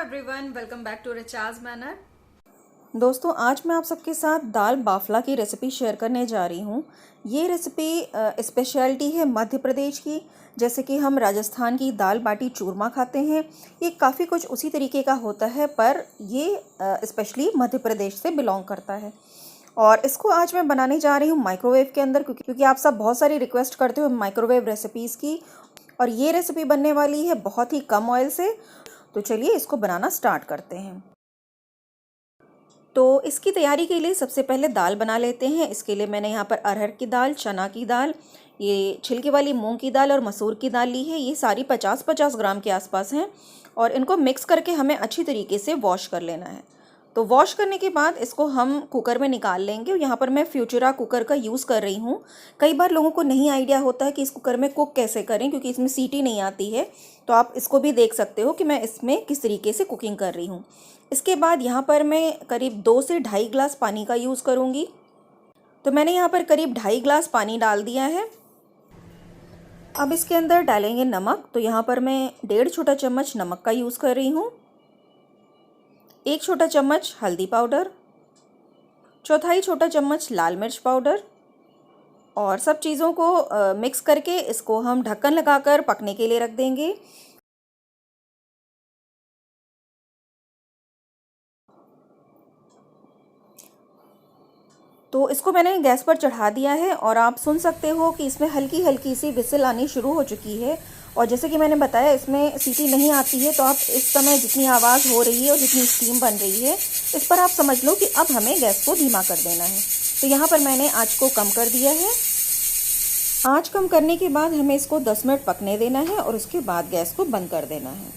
Everyone, welcome back to रिचाज मैनर। दोस्तों, आज मैं आप सबके साथ दाल बाफला की रेसिपी शेयर करने जा रही हूँ। ये रेसिपी स्पेशलिटी है मध्य प्रदेश की। जैसे कि हम राजस्थान की दाल बाटी चूरमा खाते हैं, ये काफ़ी कुछ उसी तरीके का होता है, पर ये स्पेशली मध्य प्रदेश से बिलोंग करता है। और इसको आज मैं बनाने जा रही हूँ माइक्रोवेव के अंदर, क्योंकि आप सब बहुत सारी रिक्वेस्ट करते हो माइक्रोवेव रेसिपीज़ की। और ये रेसिपी बनने वाली है बहुत ही कम ऑयल से। तो चलिए इसको बनाना स्टार्ट करते हैं। तो इसकी तैयारी के लिए सबसे पहले दाल बना लेते हैं। इसके लिए मैंने यहाँ पर अरहर की दाल, चना की दाल, ये छिलके वाली मूंग की दाल और मसूर की दाल ली है। ये सारी 50-50 ग्राम के आसपास हैं। और इनको मिक्स करके हमें अच्छी तरीके से वॉश कर लेना है। तो वॉश करने के बाद इसको हम कुकर में निकाल लेंगे। यहाँ पर मैं फ्यूचरा कुकर का यूज़ कर रही हूँ। कई बार लोगों को नहीं आइडिया होता है कि इस कुकर में कुक कैसे करें, क्योंकि इसमें सीटी नहीं आती है। तो आप इसको भी देख सकते हो कि मैं इसमें किस तरीके से कुकिंग कर रही हूँ। इसके बाद यहाँ पर मैं करीब 2 से ढाई ग्लास पानी का यूज़ करूँगी। तो मैंने यहाँ पर करीब 2.5 ग्लास पानी डाल दिया है। अब इसके अंदर डालेंगे नमक। तो यहाँ पर मैं 1.5 छोटा चम्मच नमक का यूज़ कर रही हूँ। 1 छोटा चम्मच हल्दी पाउडर, 1/4 छोटा चम्मच लाल मिर्च पाउडर। और सब चीज़ों को मिक्स करके इसको हम ढक्कन लगाकर पकने के लिए रख देंगे। तो इसको मैंने गैस पर चढ़ा दिया है और आप सुन सकते हो कि इसमें हल्की हल्की सी विसिल आनी शुरू हो चुकी है। और जैसे कि मैंने बताया, इसमें सीटी नहीं आती है। तो आप इस समय जितनी आवाज़ हो रही है और जितनी स्टीम बन रही है, इस पर आप समझ लो कि अब हमें गैस को धीमा कर देना है। तो यहाँ पर मैंने आँच को कम कर दिया है। आँच कम करने के बाद हमें इसको 10 मिनट पकने देना है और उसके बाद गैस को बंद कर देना है।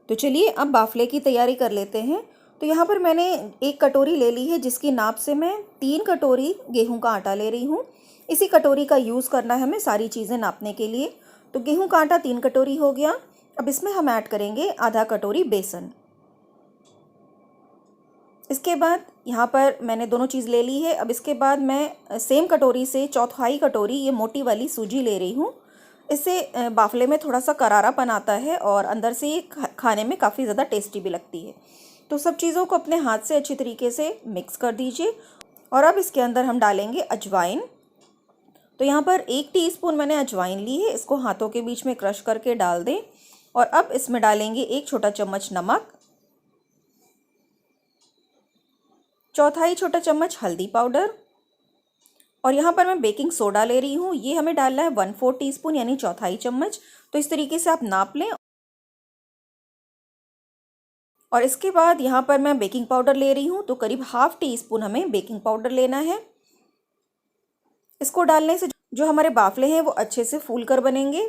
तो चलिए अब बाफले की तैयारी कर लेते हैं। तो यहाँ पर मैंने 1 कटोरी ले ली है, जिसकी नाप से मैं 3 कटोरी गेहूं का आटा ले रही हूँ। इसी कटोरी का यूज़ करना है हमें सारी चीज़ें नापने के लिए। तो गेहूं का आटा 3 कटोरी हो गया। अब इसमें हम ऐड करेंगे आधा कटोरी बेसन। इसके बाद यहाँ पर मैंने दोनों चीज़ ले ली है। अब इसके बाद मैं सेम कटोरी से 1/4 कटोरी ये मोटी वाली सूजी ले रही हूँ। इससे बाफले में थोड़ा सा करारापन आता है और अंदर से ये खाने में काफ़ी ज़्यादा टेस्टी भी लगती है। तो सब चीज़ों को अपने हाथ से अच्छी तरीके से मिक्स कर दीजिए। और अब इसके अंदर हम डालेंगे अजवाइन। तो यहाँ पर 1 टीस्पून मैंने अजवाइन ली है। इसको हाथों के बीच में क्रश करके डाल दें। और अब इसमें डालेंगे 1 छोटा चम्मच नमक, 1/4 छोटा चम्मच हल्दी पाउडर। और यहाँ पर मैं बेकिंग सोडा ले रही हूँ। ये हमें डालना है 1/4 टीस्पून, यानी 1/4 चम्मच। तो इस तरीके से आप नाप लें। और इसके बाद यहाँ पर मैं बेकिंग पाउडर ले रही हूँ। तो करीब ½ टीस्पून हमें बेकिंग पाउडर लेना है। इसको डालने से जो हमारे बाफले हैं वो अच्छे से फूल कर बनेंगे।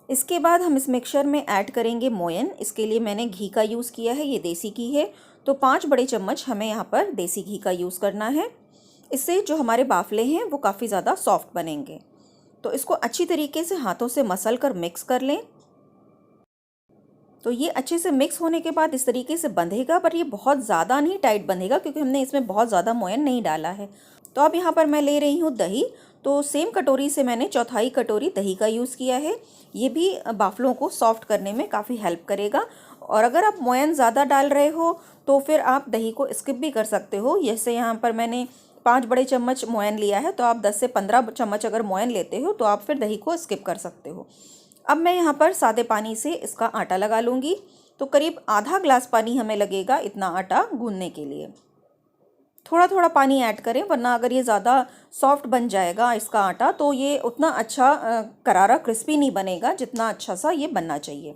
इसके बाद हम इस मिक्सचर में ऐड करेंगे मोयन। इसके लिए मैंने घी का यूज़ किया है, ये देसी घी है। तो 5 बड़े चम्मच हमें यहाँ पर देसी घी का यूज़ करना है। इससे जो हमारे बाफले हैं वो काफ़ी ज़्यादा सॉफ्ट बनेंगे। तो इसको अच्छी तरीके से हाथों से मसल कर मिक्स कर लें। तो ये अच्छे से मिक्स होने के बाद इस तरीके से बंधेगा, पर ये बहुत ज़्यादा नहीं टाइट बंधेगा, क्योंकि हमने इसमें बहुत ज़्यादा मोयन नहीं डाला है। तो अब यहाँ पर मैं ले रही हूँ दही। तो सेम कटोरी से मैंने 1/4 कटोरी दही का यूज़ किया है। ये भी बाफलों को सॉफ्ट करने में काफ़ी हेल्प करेगा। और अगर आप मोयन ज़्यादा डाल रहे हो तो फिर आप दही को स्किप भी कर सकते हो। जैसे यहाँ पर मैंने 5 बड़े चम्मच मोयन लिया है, तो आप 10 से 15 चम्मच अगर मोयन लेते हो तो आप फिर दही को स्किप कर सकते हो। अब मैं यहाँ पर सादे पानी से इसका आटा लगा लूँगी। तो करीब आधा ग्लास पानी हमें लगेगा इतना आटा गूंदने के लिए। थोड़ा थोड़ा पानी ऐड करें, वरना अगर ये ज़्यादा सॉफ्ट बन जाएगा इसका आटा तो ये उतना अच्छा करारा क्रिस्पी नहीं बनेगा जितना अच्छा सा ये बनना चाहिए।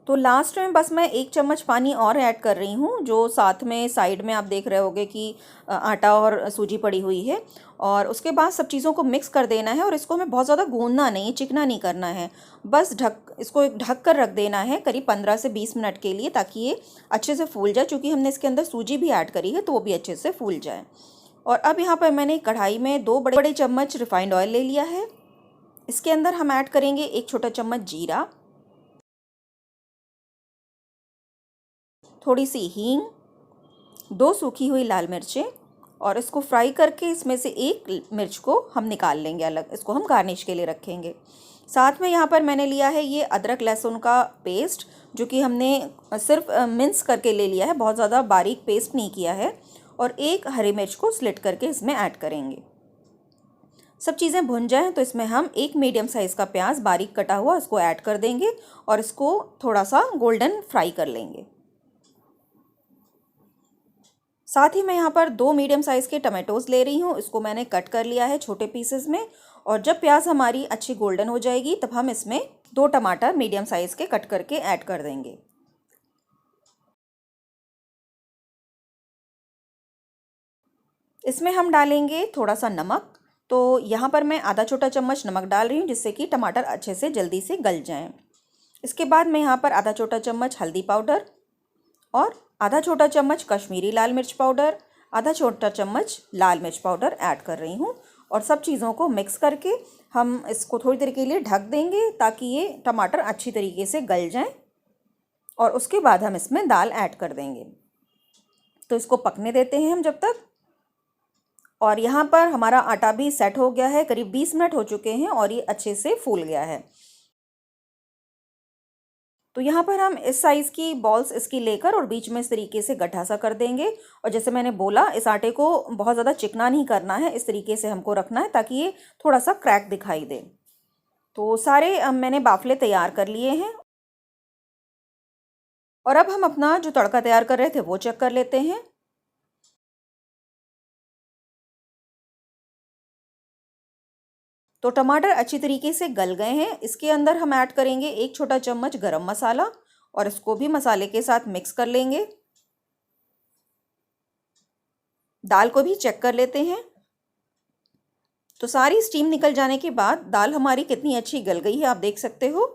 तो लास्ट में बस मैं 1 चम्मच पानी और ऐड कर रही हूँ, जो साथ में साइड में आप देख रहे होगे कि आटा और सूजी पड़ी हुई है। और उसके बाद सब चीज़ों को मिक्स कर देना है। और इसको हमें बहुत ज़्यादा गूंदना नहीं, चिकना नहीं करना है। बस इसको ढक कर रख देना है करीब 15 से 20 मिनट के लिए, ताकि ये अच्छे से फूल जाए। चूँकि हमने इसके अंदर सूजी भी ऐड करी है तो वो भी अच्छे से फूल जाए। और अब यहाँ पर मैंने कढ़ाई में 2 बड़े बड़े चम्मच रिफाइंड ऑयल ले लिया है। इसके अंदर हम ऐड करेंगे 1 छोटा चम्मच जीरा, थोड़ी सी हींग, 2 सूखी हुई लाल मिर्चें और इसको फ्राई करके इसमें से एक मिर्च को हम निकाल लेंगे अलग, इसको हम गार्निश के लिए रखेंगे। साथ में यहाँ पर मैंने लिया है ये अदरक लहसुन का पेस्ट, जो कि हमने सिर्फ मिन्स करके ले लिया है, बहुत ज़्यादा बारीक पेस्ट नहीं किया है। और एक हरी मिर्च को स्लिट करके इसमें ऐड करेंगे। सब चीज़ें भुन जाएं तो इसमें हम एक मीडियम साइज़ का प्याज बारीक कटा हुआ इसको ऐड कर देंगे और इसको थोड़ा सा गोल्डन फ्राई कर लेंगे। साथ ही मैं यहाँ पर 2 मीडियम साइज़ के टमाटोज़ ले रही हूँ, इसको मैंने कट कर लिया है छोटे पीसेस में। और जब प्याज हमारी अच्छी गोल्डन हो जाएगी तब हम इसमें 2 टमाटर मीडियम साइज़ के कट करके ऐड कर देंगे। इसमें हम डालेंगे थोड़ा सा नमक, तो यहाँ पर मैं आधा छोटा चम्मच नमक डाल रही हूँ, जिससे कि टमाटर अच्छे से जल्दी से गल जाएं। इसके बाद मैं यहाँ पर आधा छोटा चम्मच हल्दी पाउडर और आधा छोटा चम्मच कश्मीरी लाल मिर्च पाउडर, आधा छोटा चम्मच लाल मिर्च पाउडर ऐड कर रही हूँ। और सब चीज़ों को मिक्स करके हम इसको थोड़ी देर के लिए ढक देंगे ताकि ये टमाटर अच्छी तरीके से गल जाएं। और उसके बाद हम इसमें दाल ऐड कर देंगे। तो इसको पकने देते हैं हम जब तक। और यहाँ पर हमारा आटा भी सेट हो गया है, करीब 20 मिनट हो चुके हैं और ये अच्छे से फूल गया है। तो यहाँ पर हम इस साइज़ की बॉल्स इसकी लेकर और बीच में इस तरीके से गड्ढा सा कर देंगे। और जैसे मैंने बोला, इस आटे को बहुत ज़्यादा चिकना नहीं करना है, इस तरीके से हमको रखना है ताकि ये थोड़ा सा क्रैक दिखाई दे। तो सारे मैंने बाफले तैयार कर लिए हैं। और अब हम अपना जो तड़का तैयार कर रहे थे वो चेक कर लेते हैं। तो टमाटर अच्छी तरीके से गल गए हैं। इसके अंदर हम ऐड करेंगे 1 छोटा चम्मच गरम मसाला और इसको भी मसाले के साथ मिक्स कर लेंगे। दाल को भी चेक कर लेते हैं। तो सारी स्टीम निकल जाने के बाद दाल हमारी कितनी अच्छी गल गई है, आप देख सकते हो।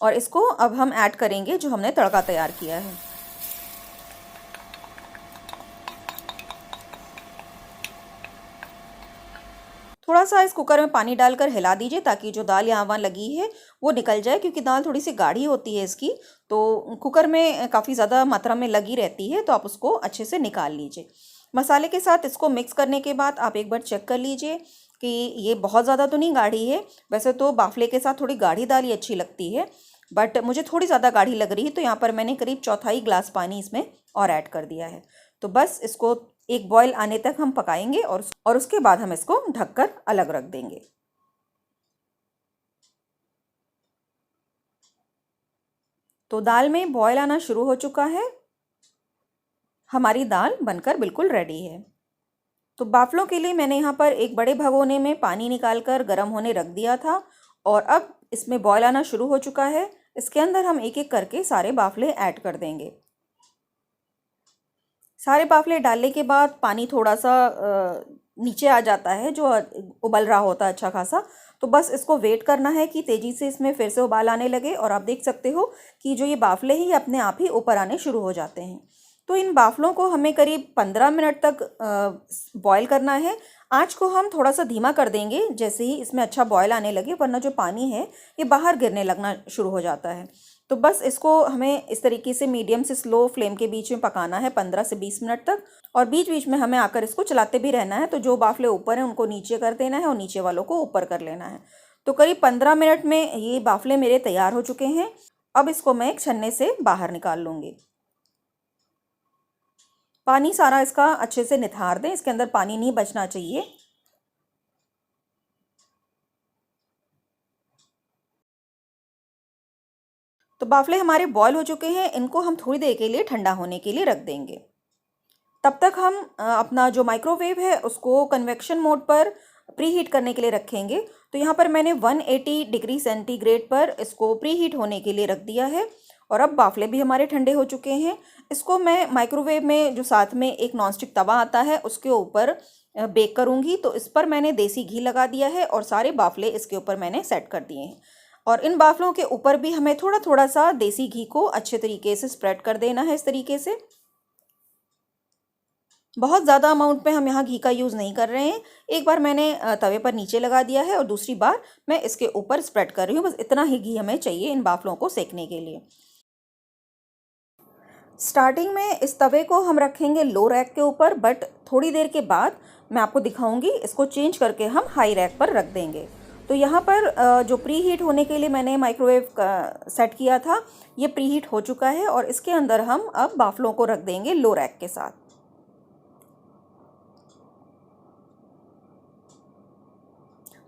और इसको अब हम ऐड करेंगे जो हमने तड़का तैयार किया है। थोड़ा सा इस कुकर में पानी डालकर हिला दीजिए ताकि जो दाल यहाँ वहाँ लगी है वो निकल जाए, क्योंकि दाल थोड़ी सी गाढ़ी होती है इसकी, तो कुकर में काफ़ी ज़्यादा मात्रा में लगी रहती है, तो आप उसको अच्छे से निकाल लीजिए। मसाले के साथ इसको मिक्स करने के बाद आप एक बार चेक कर लीजिए कि ये बहुत ज़्यादा तो नहीं गाढ़ी है। वैसे तो बाफले के साथ थोड़ी गाढ़ी दाल ही अच्छी लगती है, बट मुझे थोड़ी ज़्यादा गाढ़ी लग रही है, तो यहाँ पर मैंने करीब चौथाई ग्लास पानी इसमें और ऐड कर दिया है। तो बस इसको एक बॉयल आने तक हम पकाएंगे और उसके बाद हम इसको ढककर अलग रख देंगे। तो दाल में बॉयल आना शुरू हो चुका है, हमारी दाल बनकर बिल्कुल रेडी है। तो बाफलों के लिए मैंने यहाँ पर एक बड़े भगोने में पानी निकालकर गर्म होने रख दिया था और अब इसमें बॉयल आना शुरू हो चुका है। इसके अंदर हम एक एक करके सारे बाफले ऐड कर देंगे। सारे बाफले डालने के बाद पानी थोड़ा सा नीचे आ जाता है, जो उबल रहा होता है अच्छा खासा। तो बस इसको वेट करना है कि तेज़ी से इसमें फिर से उबाल आने लगे। और आप देख सकते हो कि जो ये बाफले हैं ये अपने आप ही ऊपर आने शुरू हो जाते हैं। तो इन बाफलों को हमें करीब 15 मिनट तक बॉयल करना है। आँच को हम थोड़ा सा धीमा कर देंगे जैसे ही इसमें अच्छा बॉयल आने लगे, वरना जो पानी है ये बाहर गिरने लगना शुरू हो जाता है। तो बस इसको हमें इस तरीके से मीडियम से स्लो फ्लेम के बीच में पकाना है 15 से 20 मिनट तक। और बीच बीच में हमें आकर इसको चलाते भी रहना है। तो जो बाफले ऊपर हैं उनको नीचे कर देना है और नीचे वालों को ऊपर कर लेना है। तो करीब 15 मिनट में ये बाफले मेरे तैयार हो चुके हैं। अब इसको मैं एक छन्ने से बाहर निकाल लूँगी। पानी सारा इसका अच्छे से निथार दें, इसके अंदर पानी नहीं बचना चाहिए। तो बाफले हमारे बॉयल हो चुके हैं, इनको हम थोड़ी देर के लिए ठंडा होने के लिए रख देंगे। तब तक हम अपना जो माइक्रोवेव है उसको कन्वेक्शन मोड पर प्री हीट करने के लिए रखेंगे। तो यहाँ पर मैंने 180 डिग्री सेंटीग्रेड पर इसको प्री हीट होने के लिए रख दिया है। और अब बाफले भी हमारे ठंडे हो चुके हैं। इसको मैं माइक्रोवेव में जो साथ में एक नॉनस्टिक तवा आता है उसके ऊपर बेक करूँगी। तो इस पर मैंने देसी घी लगा दिया है और सारे बाफले इसके ऊपर मैंने सेट कर दिए हैं। और इन बाफलों के ऊपर भी हमें थोड़ा थोड़ा सा देसी घी को अच्छे तरीके से स्प्रेड कर देना है इस तरीके से। बहुत ज़्यादा अमाउंट में हम यहाँ घी का यूज़ नहीं कर रहे हैं। एक बार मैंने तवे पर नीचे लगा दिया है और दूसरी बार मैं इसके ऊपर स्प्रेड कर रही हूँ। बस इतना ही घी हमें चाहिए इन बाफलों को सेकने के लिए। स्टार्टिंग में इस तवे को हम रखेंगे लो रैक के ऊपर, बट थोड़ी देर के बाद मैं आपको दिखाऊंगी, इसको चेंज करके हम हाई रैक पर रख देंगे। तो यहाँ पर जो प्री हीट होने के लिए मैंने माइक्रोवेव सेट किया था, ये प्री हीट हो चुका है और इसके अंदर हम अब बाफलों को रख देंगे लो रैक के साथ।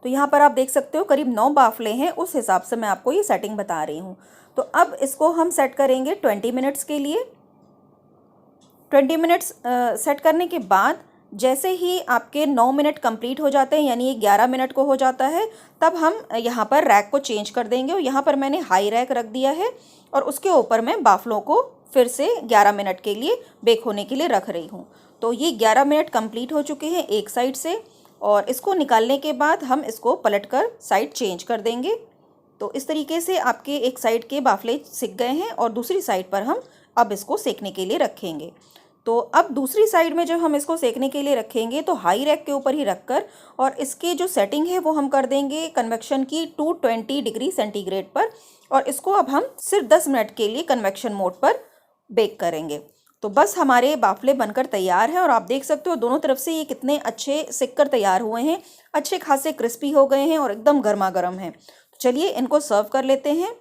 तो यहाँ पर आप देख सकते हो करीब 9 बाफले हैं, उस हिसाब से मैं आपको ये सेटिंग बता रही हूँ। तो अब इसको हम सेट करेंगे 20 मिनट्स के लिए। 20 मिनट्स सेट करने के बाद जैसे ही आपके 9 मिनट कंप्लीट हो जाते हैं, यानी ये 11 मिनट को हो जाता है, तब हम यहाँ पर रैक को चेंज कर देंगे। और यहाँ पर मैंने हाई रैक रख दिया है और उसके ऊपर मैं बाफलों को फिर से 11 मिनट के लिए बेक होने के लिए रख रही हूँ। तो ये 11 मिनट कंप्लीट हो चुके हैं एक साइड से, और इसको निकालने के बाद हम इसको पलटकर साइड चेंज कर देंगे। तो इस तरीके से आपके एक साइड के बाफले सिक गए हैं और दूसरी साइड पर हम अब इसको सेकने के लिए रखेंगे। तो अब दूसरी साइड में जब हम इसको सेकने के लिए रखेंगे तो हाई रैक के ऊपर ही रखकर, और इसकी जो सेटिंग है वो हम कर देंगे कन्वेक्शन की 220 डिग्री सेंटीग्रेड पर, और इसको अब हम सिर्फ 10 मिनट के लिए कन्वेक्शन मोड पर बेक करेंगे। तो बस हमारे बाफले बनकर तैयार हैं और आप देख सकते हो दोनों तरफ से ये कितने अच्छे सिक कर तैयार हुए हैं, अच्छे खासे क्रिस्पी हो गए हैं और एकदम गर्मा गर्म हैं। तो चलिए इनको सर्व कर लेते हैं।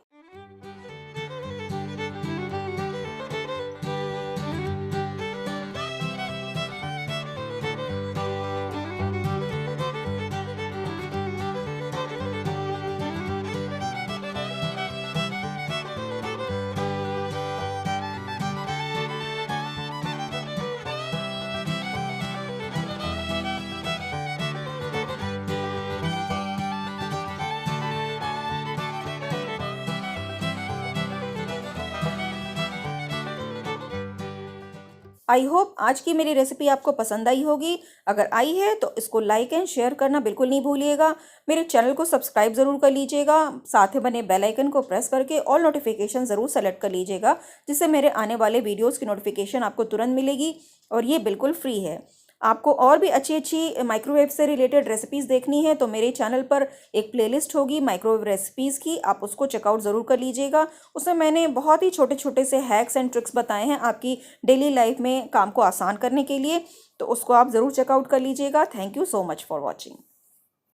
आई होप आज की मेरी रेसिपी आपको पसंद आई होगी। अगर आई है तो इसको लाइक एंड शेयर करना बिल्कुल नहीं भूलिएगा। मेरे चैनल को सब्सक्राइब ज़रूर कर लीजिएगा। साथ में बने बेल आइकन को प्रेस करके ऑल नोटिफिकेशन ज़रूर सेलेक्ट कर लीजिएगा, जिससे मेरे आने वाले वीडियोज़ की नोटिफिकेशन आपको तुरंत मिलेगी और ये बिल्कुल फ्री है। आपको और भी अच्छी अच्छी माइक्रोवेव से रिलेटेड रेसिपीज़ देखनी है तो मेरे चैनल पर एक प्लेलिस्ट होगी माइक्रोवेव रेसिपीज़ की, आप उसको चेकआउट ज़रूर कर लीजिएगा। उसमें मैंने बहुत ही छोटे छोटे से हैक्स एंड ट्रिक्स बताए हैं आपकी डेली लाइफ में काम को आसान करने के लिए, तो उसको आप ज़रूर चेकआउट कर लीजिएगा। Thank you so much for watching.